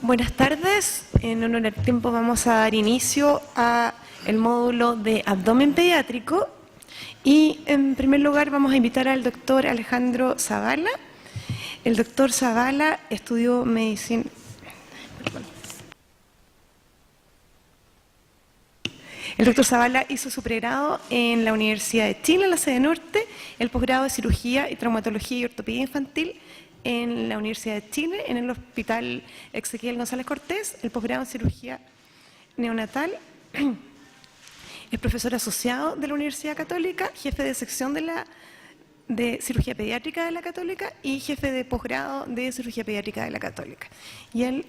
Buenas tardes. En honor al tiempo vamos a dar inicio a el módulo de abdomen pediátrico y en primer lugar vamos a invitar al doctor Alejandro Zavala. El doctor Zavala estudió medicina. El doctor Zavala hizo su pregrado en la Universidad de Chile, en la sede norte, el posgrado de cirugía y traumatología y ortopedia infantil en la Universidad de Chile, en el Hospital Ezequiel González Cortés, el posgrado en cirugía neonatal. Es profesor asociado de la Universidad Católica, jefe de sección de cirugía pediátrica de la Católica y jefe de posgrado de cirugía pediátrica de la Católica. Y él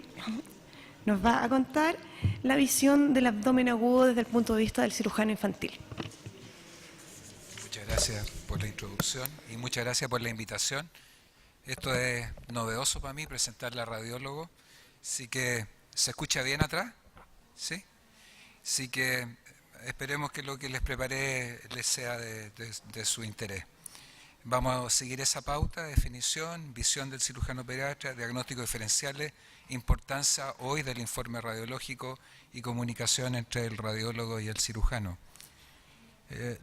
nos va a contar la visión del abdomen agudo desde el punto de vista del cirujano infantil. Muchas gracias por la introducción y muchas gracias por la invitación. Esto es novedoso para mí, presentarle a radiólogo. Así que, ¿se escucha bien atrás? ¿Sí? Así que esperemos que lo que les preparé les sea de su interés. Vamos a seguir esa pauta: definición, visión del cirujano pediatra, diagnósticos diferenciales, importancia hoy del informe radiológico y comunicación entre el radiólogo y el cirujano.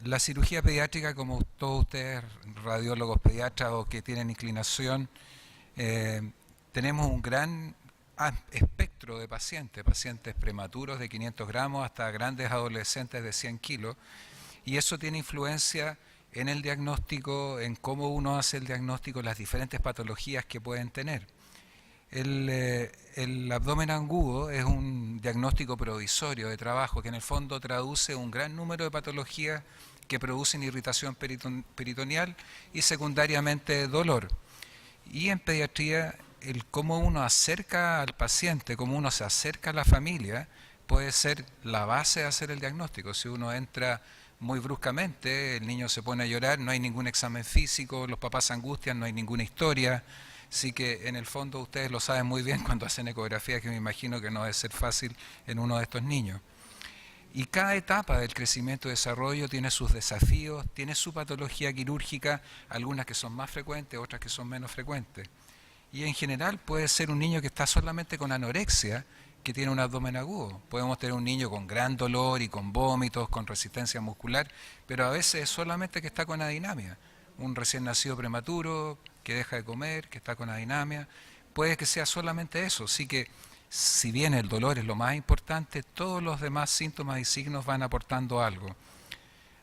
La cirugía pediátrica, como todos ustedes, radiólogos pediatras o que tienen inclinación, tenemos un gran espectro de pacientes prematuros de 500 gramos hasta grandes adolescentes de 100 kilos, y eso tiene influencia en el diagnóstico, en cómo uno hace el diagnóstico, las diferentes patologías que pueden tener. El abdomen agudo es un diagnóstico provisorio de trabajo que en el fondo traduce un gran número de patologías que producen irritación peritoneal y secundariamente dolor. Y en pediatría, el cómo uno acerca al paciente, cómo uno se acerca a la familia, puede ser la base de hacer el diagnóstico. Si uno entra muy bruscamente, el niño se pone a llorar, no hay ningún examen físico, los papás se angustian, no hay ninguna historia. Así que en el fondo ustedes lo saben muy bien cuando hacen ecografía, que me imagino que no debe ser fácil en uno de estos niños. Y cada etapa del crecimiento y desarrollo tiene sus desafíos, tiene su patología quirúrgica, algunas que son más frecuentes, otras que son menos frecuentes. Y en general puede ser un niño que está solamente con anorexia, que tiene un abdomen agudo. Podemos tener un niño con gran dolor y con vómitos, con resistencia muscular, pero a veces es solamente que está con adinamia. Un recién nacido prematuro que deja de comer, que está con adinamia, puede que sea solamente eso. Así que, si bien el dolor es lo más importante, todos los demás síntomas y signos van aportando algo.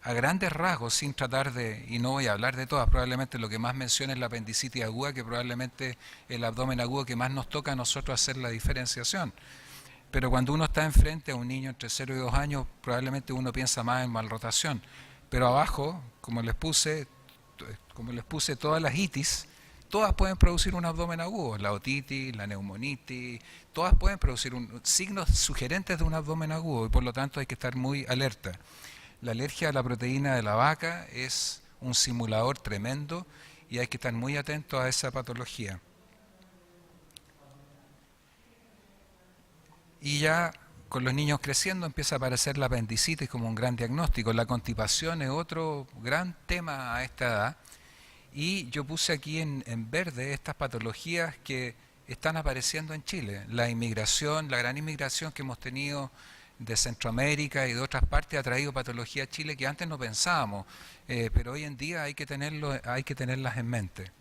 A grandes rasgos, sin tratar de, y no voy a hablar de todas, probablemente lo que más menciona es la apendicitis aguda, que probablemente el abdomen agudo que más nos toca a nosotros hacer la diferenciación. Pero cuando uno está enfrente a un niño entre 0 y 2 años, probablemente uno piensa más en malrotación. Pero abajo, como les puse todas las itis, todas pueden producir un abdomen agudo. La otitis, la neumonitis, todas pueden producir signos sugerentes de un abdomen agudo y por lo tanto hay que estar muy alerta. La alergia a la proteína de la vaca es un simulador tremendo y hay que estar muy atentos a esa patología. Y ya con los niños creciendo empieza a aparecer la apendicitis como un gran diagnóstico. La constipación es otro gran tema a esta edad. Y yo puse aquí en verde estas patologías que están apareciendo en Chile. La inmigración, la gran inmigración que hemos tenido de Centroamérica y de otras partes ha traído patología a Chile que antes no pensábamos, pero hoy en día hay que tenerlas en mente.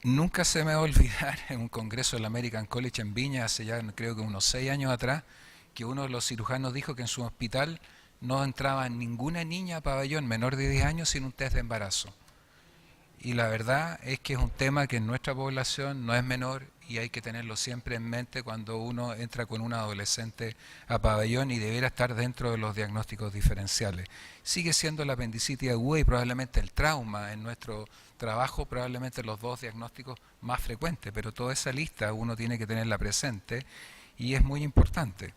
Nunca se me va a olvidar en un congreso del American College en Viña, hace ya creo que unos 6 años atrás, que uno de los cirujanos dijo que en su hospital no entraba ninguna niña a pabellón menor de 10 años sin un test de embarazo. Y la verdad es que es un tema que en nuestra población no es menor y hay que tenerlo siempre en mente cuando uno entra con un adolescente a pabellón y debiera estar dentro de los diagnósticos diferenciales. Sigue siendo la apendicitis aguda y probablemente el trauma en nuestro trabajo, probablemente los dos diagnósticos más frecuentes, pero toda esa lista uno tiene que tenerla presente y es muy importante.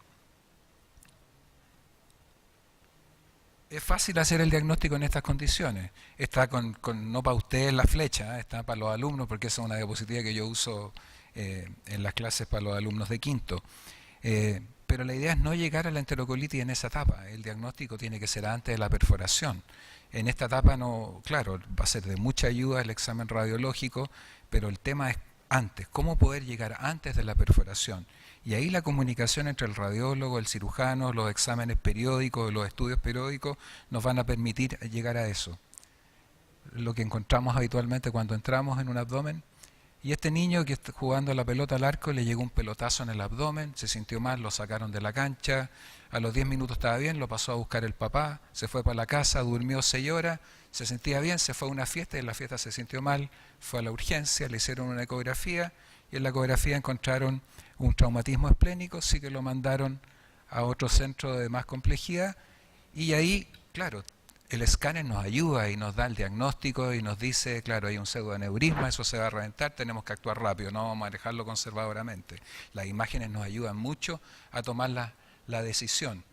Es fácil hacer el diagnóstico en estas condiciones. Está no para ustedes la flecha, está para los alumnos, porque esa es una diapositiva que yo uso en las clases para los alumnos de quinto. Pero la idea es no llegar a la enterocolitis en esa etapa. El diagnóstico tiene que ser antes de la perforación. En esta etapa no, claro, va a ser de mucha ayuda el examen radiológico, pero el tema es antes, cómo poder llegar antes de la perforación. Y ahí la comunicación entre el radiólogo, el cirujano, los exámenes periódicos, los estudios periódicos nos van a permitir llegar a eso. Lo que encontramos habitualmente cuando entramos en un abdomen. Y este niño que está jugando la pelota al arco le llegó un pelotazo en el abdomen, se sintió mal, lo sacaron de la cancha, a los 10 minutos estaba bien, lo pasó a buscar el papá, se fue para la casa, durmió 6 horas, se sentía bien, se fue a una fiesta y en la fiesta se sintió mal, fue a la urgencia, le hicieron una ecografía y en la ecografía encontraron un traumatismo esplénico, sí que lo mandaron a otro centro de más complejidad y ahí, claro, el escáner nos ayuda y nos da el diagnóstico y nos dice, claro, hay un pseudoaneurisma, eso se va a reventar, tenemos que actuar rápido, no vamos a dejarlo conservadoramente. Las imágenes nos ayudan mucho a tomar la decisión,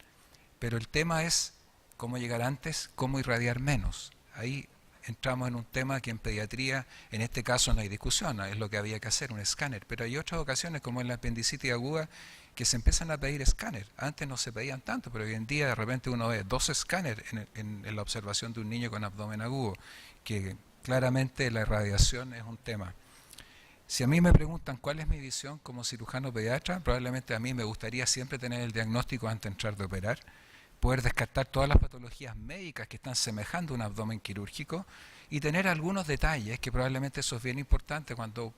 pero el tema es cómo llegar antes, cómo irradiar menos. Ahí entramos en un tema que en pediatría, en este caso no hay discusión, es lo que había que hacer, un escáner, pero hay otras ocasiones como en la apendicitis aguda que se empiezan a pedir escáner. Antes no se pedían tanto, pero hoy en día de repente uno ve 2 escáneres en la observación de un niño con abdomen agudo, que claramente la irradiación es un tema. Si a mí me preguntan cuál es mi visión como cirujano pediatra, probablemente a mí me gustaría siempre tener el diagnóstico antes de entrar de operar, poder descartar todas las patologías médicas que están semejando un abdomen quirúrgico y tener algunos detalles, que probablemente eso es bien importante cuando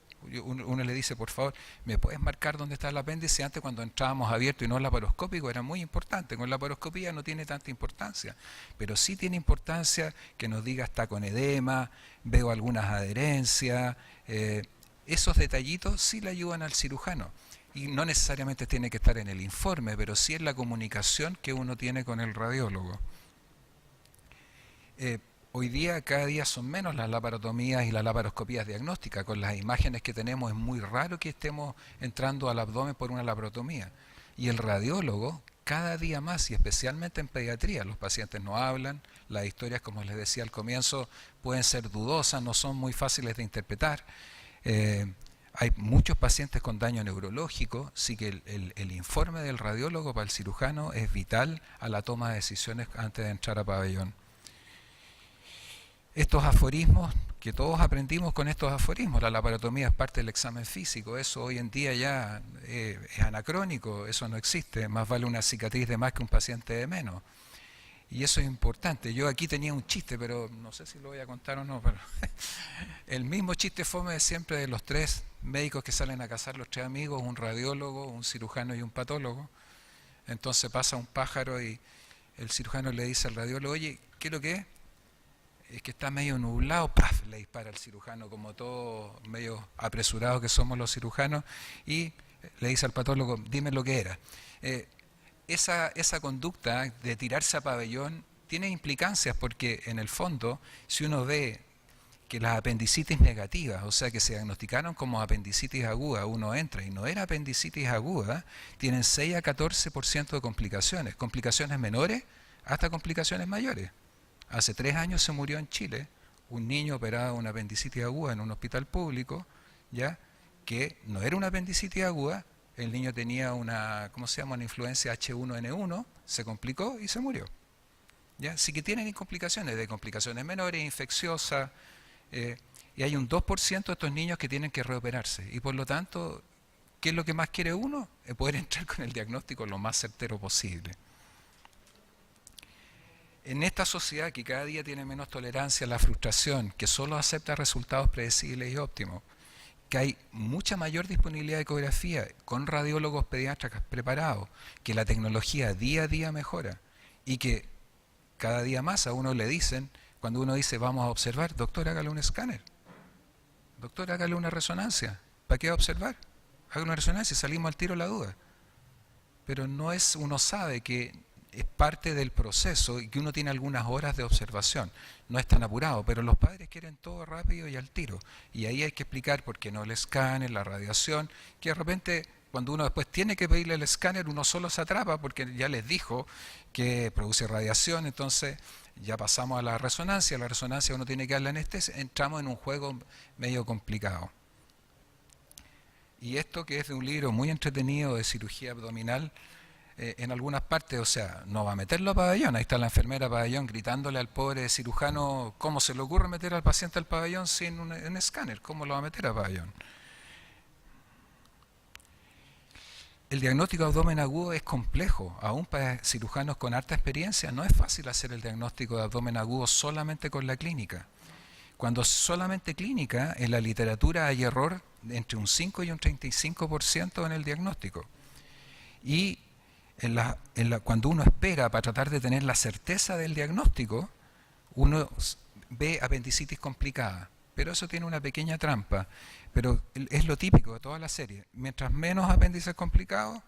uno le dice, por favor, ¿me puedes marcar dónde está el apéndice? Antes cuando entrábamos abierto y no laparoscópico era muy importante, con laparoscopía no tiene tanta importancia, pero sí tiene importancia que nos diga está con edema, veo algunas adherencias, esos detallitos sí le ayudan al cirujano. Y no necesariamente tiene que estar en el informe, pero sí en la comunicación que uno tiene con el radiólogo. Hoy día, cada día son menos las laparotomías y las laparoscopías diagnósticas. Con las imágenes que tenemos es muy raro que estemos entrando al abdomen por una laparotomía. Y el radiólogo, cada día más, y especialmente en pediatría, los pacientes no hablan, las historias, como les decía al comienzo, pueden ser dudosas, no son muy fáciles de interpretar. Hay muchos pacientes con daño neurológico, así que el informe del radiólogo para el cirujano es vital a la toma de decisiones antes de entrar a pabellón. Estos aforismos, que todos aprendimos con estos aforismos, la laparotomía es parte del examen físico, eso hoy en día ya es anacrónico, eso no existe, más vale una cicatriz de más que un paciente de menos. Y eso es importante. Yo aquí tenía un chiste, pero no sé si lo voy a contar o no, pero el mismo chiste fome de siempre de los 3 médicos que salen a cazar, los 3 amigos, un radiólogo, un cirujano y un patólogo. Entonces pasa un pájaro y el cirujano le dice al radiólogo, oye, ¿qué es lo que es? Es que está medio nublado, ¡paf!, le dispara al cirujano, como todos medio apresurados que somos los cirujanos, y le dice al patólogo, dime lo que era. Esa conducta de tirarse a pabellón tiene implicancias porque en el fondo, si uno ve que las apendicitis negativas, o sea que se diagnosticaron como apendicitis aguda, uno entra y no era apendicitis aguda, tienen 6 a 14% de complicaciones, complicaciones menores hasta complicaciones mayores. Hace 3 años se murió en Chile un niño operado de una apendicitis aguda en un hospital público, ya que no era una apendicitis aguda, el niño tenía una, ¿cómo se llama?, una influencia H1N1, se complicó y se murió. ¿Ya? Así que tienen complicaciones, de complicaciones menores, infecciosas, y hay un 2% de estos niños que tienen que reoperarse. Y por lo tanto, ¿qué es lo que más quiere uno? Es poder entrar con el diagnóstico lo más certero posible. En esta sociedad que cada día tiene menos tolerancia a la frustración, que solo acepta resultados predecibles y óptimos, que hay mucha mayor disponibilidad de ecografía con radiólogos pediatras preparados, que la tecnología día a día mejora y que cada día más a uno le dicen, cuando uno dice vamos a observar, doctor, hágale un escáner, doctor, hágale una resonancia, ¿para qué va a observar? Hágale una resonancia y salimos al tiro la duda. Pero no es, uno sabe que es parte del proceso y que uno tiene algunas horas de observación. No es tan apurado, pero los padres quieren todo rápido y al tiro. Y ahí hay que explicar por qué no el escáner, la radiación, que de repente cuando uno después tiene que pedirle el escáner, uno solo se atrapa porque ya les dijo que produce radiación, entonces ya pasamos a la resonancia uno tiene que darle anestesia, entramos en un juego medio complicado. Y esto que es de un libro muy entretenido de cirugía abdominal, en algunas partes, o sea, no va a meterlo a pabellón, ahí está la enfermera a pabellón gritándole al pobre cirujano cómo se le ocurre meter al paciente al pabellón sin un escáner, cómo lo va a meter a pabellón. el diagnóstico de abdomen agudo es complejo, aún para cirujanos con harta experiencia. No es fácil hacer el diagnóstico de abdomen agudo solamente con la clínica. Cuando solamente clínica, en la literatura hay error de entre un 5 y un 35% en el diagnóstico. Y cuando uno espera para tratar de tener la certeza del diagnóstico, uno ve apendicitis complicada. Pero eso tiene una pequeña trampa. Pero es lo típico de toda la serie. Mientras menos apéndices complicados,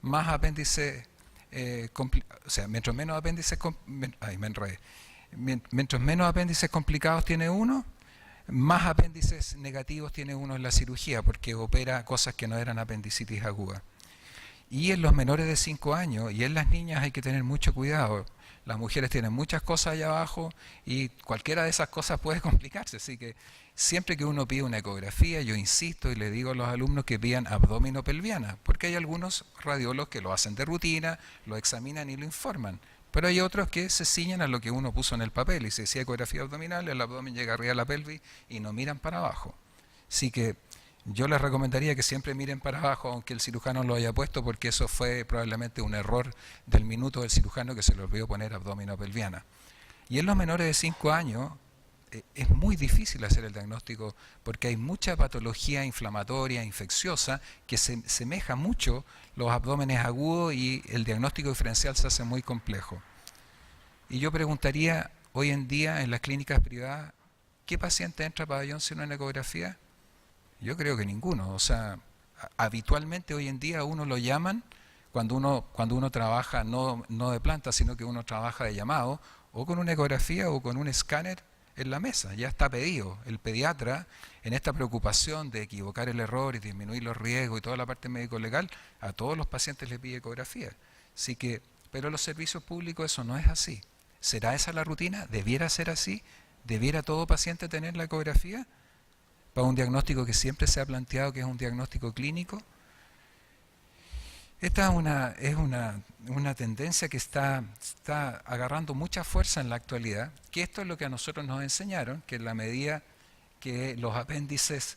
más apéndices mientras menos apéndices mientras menos apéndices complicados tiene uno, más apéndices negativos tiene uno en la cirugía, porque opera cosas que no eran apendicitis aguda. Y en los menores de 5 años y en las niñas hay que tener mucho cuidado. Las mujeres tienen muchas cosas allá abajo y cualquiera de esas cosas puede complicarse. Así que siempre que uno pide una ecografía, yo insisto y le digo a los alumnos que pidan abdominopelviana, porque hay algunos radiólogos que lo hacen de rutina, lo examinan y lo informan. Pero hay otros que se ciñen a lo que uno puso en el papel y si decía ecografía abdominal, el abdomen llega arriba de la pelvis y no miran para abajo. Así que yo les recomendaría que siempre miren para abajo, aunque el cirujano lo haya puesto, porque eso fue probablemente un error del minuto del cirujano que se le olvidó poner abdominopelviana. Y en los menores de 5 años es muy difícil hacer el diagnóstico porque hay mucha patología inflamatoria, infecciosa, que se semeja mucho los abdómenes agudos y el diagnóstico diferencial se hace muy complejo. Y yo preguntaría, hoy en día en las clínicas privadas, ¿qué paciente entra a pabellón sin una ecografía? Yo creo que ninguno. O sea, habitualmente hoy en día a uno lo llaman cuando uno trabaja no de planta, sino que uno trabaja de llamado, o con una ecografía o con un escáner en la mesa. Ya está pedido. El pediatra, en esta preocupación de equivocar el error y disminuir los riesgos y toda la parte médico-legal, a todos los pacientes les pide ecografía. Así que, pero en los servicios públicos eso no es así. ¿Será esa la rutina? ¿Debiera ser así? ¿Debiera todo paciente tener la ecografía? Para un diagnóstico que siempre se ha planteado que es un diagnóstico clínico. Esta es una tendencia que está agarrando mucha fuerza en la actualidad, que esto es lo que a nosotros nos enseñaron, que en la medida que los apéndices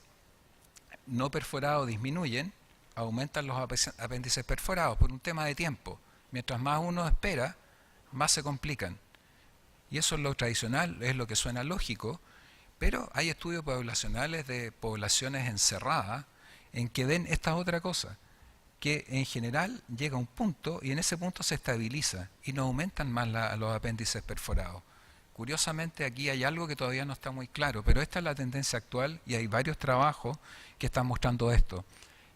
no perforados disminuyen, aumentan los apéndices perforados por un tema de tiempo. Mientras más uno espera, más se complican. Y eso es lo tradicional, es lo que suena lógico, pero hay estudios poblacionales de poblaciones encerradas en que ven esta otra cosa, que en general llega a un punto y en ese punto se estabiliza y no aumentan más los apéndices perforados. Curiosamente aquí hay algo que todavía no está muy claro, pero esta es la tendencia actual y hay varios trabajos que están mostrando esto.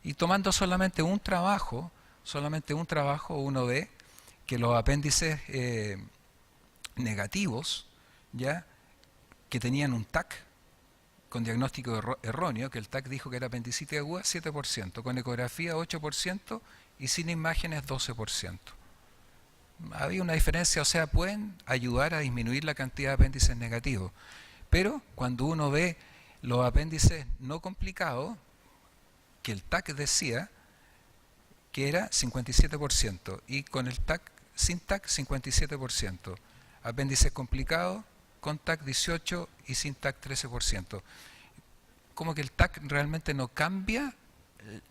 Y tomando solamente un trabajo uno ve que los apéndices negativos, ¿ya?, que tenían un TAC con diagnóstico erróneo, que el TAC dijo que era apendicitis aguda, 7%, con ecografía 8% y sin imágenes 12%. Había una diferencia, o sea, pueden ayudar a disminuir la cantidad de apéndices negativos. Pero cuando uno ve los apéndices no complicados, que el TAC decía que era 57%, y con el TAC, sin TAC, 57%. Apéndices complicados, con TAC 18% y sin TAC 13%. Como que el TAC realmente no cambia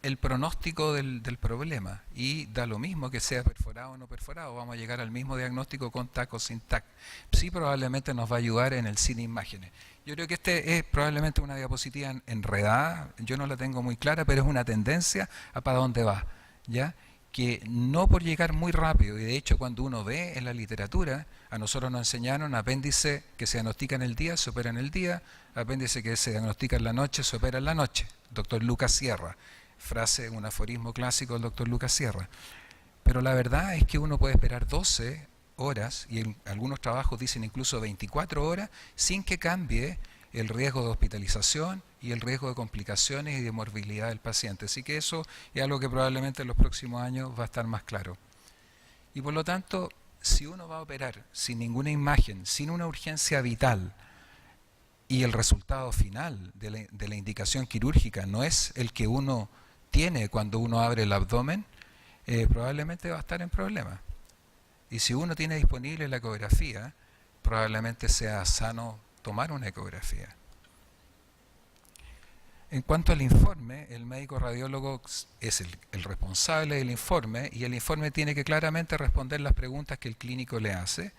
el pronóstico del problema y da lo mismo que sea perforado o no perforado, vamos a llegar al mismo diagnóstico con TAC o sin TAC. Sí, probablemente nos va a ayudar en el cine imágenes. Yo creo que este es probablemente una diapositiva enredada, yo no la tengo muy clara, pero es una tendencia a para dónde va, ¿ya? Que no por llegar muy rápido, y de hecho cuando uno ve en la literatura, a nosotros nos enseñaron apéndice que se diagnostica en el día, se opera en el día, apéndice que se diagnostica en la noche, se opera en la noche. Doctor Lucas Sierra, frase, un aforismo clásico del doctor Lucas Sierra. Pero la verdad es que uno puede esperar 12 horas, y en algunos trabajos dicen incluso 24 horas, sin que cambie el riesgo de hospitalización y el riesgo de complicaciones y de morbilidad del paciente. Así que eso es algo que probablemente en los próximos años va a estar más claro. Y por lo tanto, si uno va a operar sin ninguna imagen, sin una urgencia vital, y el resultado final de la indicación quirúrgica no es el que uno tiene cuando uno abre el abdomen, probablemente va a estar en problemas. Y si uno tiene disponible la ecografía, probablemente sea sano tomar una ecografía. En cuanto al informe, el médico radiólogo es el responsable del informe y el informe tiene que claramente responder las preguntas que el clínico le hace,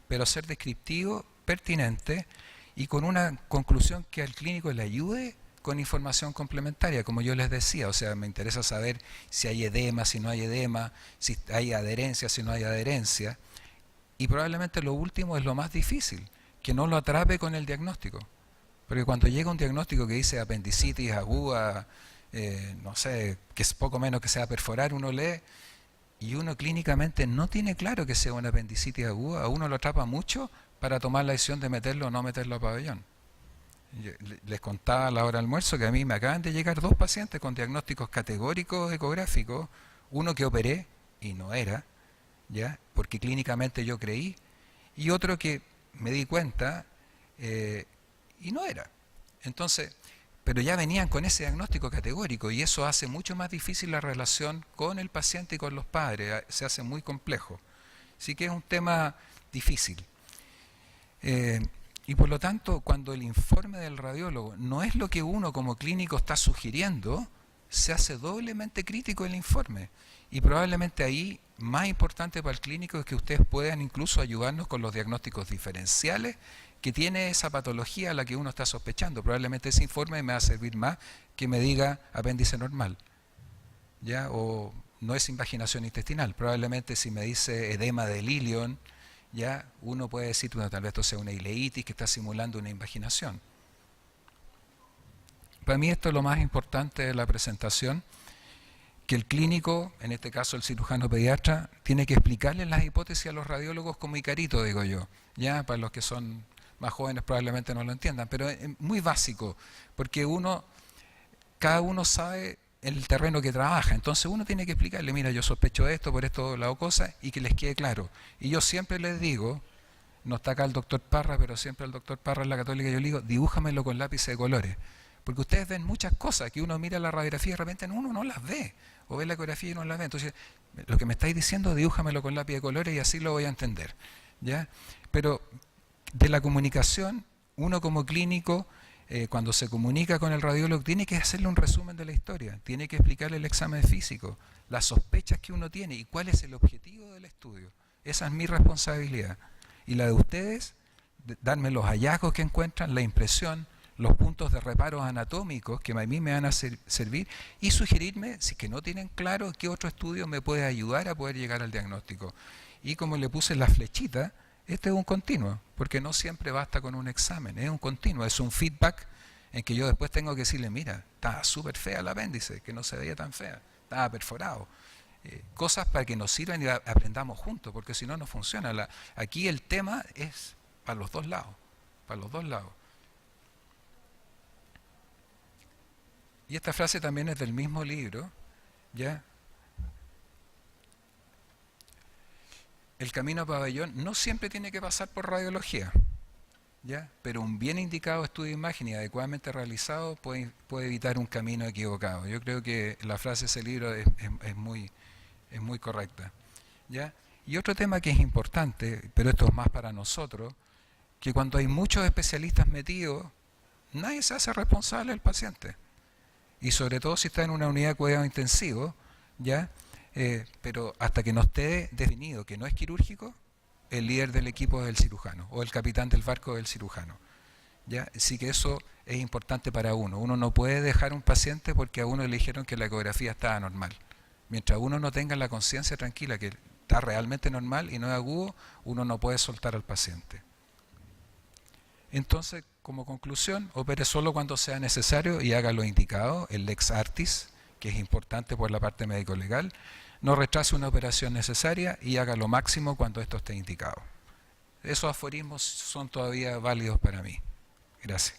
pero ser descriptivo, pertinente y con una conclusión que al clínico le ayude con información complementaria, como yo les decía. O sea, me interesa saber si hay edema, si no hay edema, si hay adherencia, si no hay adherencia. Y probablemente lo último es lo más difícil, que no lo atrape con el diagnóstico. Porque cuando llega un diagnóstico que dice apendicitis aguda, no sé, que es poco menos que sea perforar, uno lee y uno clínicamente no tiene claro que sea una apendicitis aguda, a uno lo atrapa mucho para tomar la decisión de meterlo o no meterlo a pabellón. Les contaba a la hora del almuerzo que a mí me acaban de llegar 2 pacientes con diagnósticos categóricos ecográficos, uno que operé y no era, ¿ya? Porque clínicamente yo creí, y otro que me di cuenta y no era. Entonces, pero ya venían con ese diagnóstico categórico y eso hace mucho más difícil la relación con el paciente y con los padres, se hace muy complejo. Así que es un tema difícil. Y por lo tanto, cuando el informe del radiólogo no es lo que uno como clínico está sugiriendo, se hace doblemente crítico el informe. Y probablemente ahí, más importante para el clínico es que ustedes puedan incluso ayudarnos con los diagnósticos diferenciales que tiene esa patología a la que uno está sospechando. Probablemente ese informe me va a servir más que me diga apéndice normal, ¿ya? O no es invaginación intestinal. Probablemente si me dice edema de Lilion, ya uno puede decir, bueno, tal vez esto sea una ileitis que está simulando una invaginación. Para mí esto es lo más importante de la presentación, que el clínico, en este caso el cirujano pediatra, tiene que explicarle las hipótesis a los radiólogos como Icarito, digo yo. Ya, para los que son más jóvenes probablemente no lo entiendan, pero es muy básico, porque cada uno sabe el terreno que trabaja, entonces uno tiene que explicarle, mira, yo sospecho esto, por esto, la cosa, y que les quede claro. Y yo siempre les digo, no está acá el doctor Parra, pero siempre al doctor Parra en la Católica yo le digo, dibújamelo con lápiz de colores, porque ustedes ven muchas cosas que uno mira la radiografía y de repente uno no las ve, o ve la ecografía y no las ve. Entonces, lo que me estáis diciendo, dibújamelo con lápiz de colores y así lo voy a entender, ¿ya? Pero de la comunicación, uno como clínico, cuando se comunica con el radiólogo, tiene que hacerle un resumen de la historia, tiene que explicarle el examen físico, las sospechas que uno tiene y cuál es el objetivo del estudio. Esa es mi responsabilidad. Y la de ustedes, darme los hallazgos que encuentran, la impresión, los puntos de reparos anatómicos que a mí me van a servir y sugerirme, si que no tienen claro, qué otro estudio me puede ayudar a poder llegar al diagnóstico. Y como le puse la flechita, este es un continuo, porque no siempre basta con un examen, es un continuo, es un feedback en que yo después tengo que decirle, mira, estaba súper fea el apéndice, que no se veía tan fea, estaba perforado. Cosas para que nos sirvan y aprendamos juntos, porque si no, no funciona. Aquí el tema es para los dos lados, para los dos lados. Y esta frase también es del mismo libro, ¿ya? El camino a pabellón no siempre tiene que pasar por radiología, ¿ya? Pero un bien indicado estudio de imagen y adecuadamente realizado puede evitar un camino equivocado. Yo creo que la frase de ese libro es muy correcta, ¿ya? Y otro tema que es importante, pero esto es más para nosotros, que cuando hay muchos especialistas metidos, nadie se hace responsable del paciente. Y sobre todo si está en una unidad de cuidado intensivo, ¿ya? Pero hasta que no esté definido que no es quirúrgico, el líder del equipo es el cirujano o el capitán del barco es el cirujano, ¿ya? Así que eso es importante para uno. Uno no puede dejar un paciente porque a uno le dijeron que la ecografía estaba normal. Mientras uno no tenga la conciencia tranquila que está realmente normal y no es agudo, uno no puede soltar al paciente. Entonces, como conclusión, opere solo cuando sea necesario y haga lo indicado, el lex artis, que es importante por la parte médico-legal. No retrase una operación necesaria y haga lo máximo cuando esto esté indicado. Esos aforismos son todavía válidos para mí. Gracias.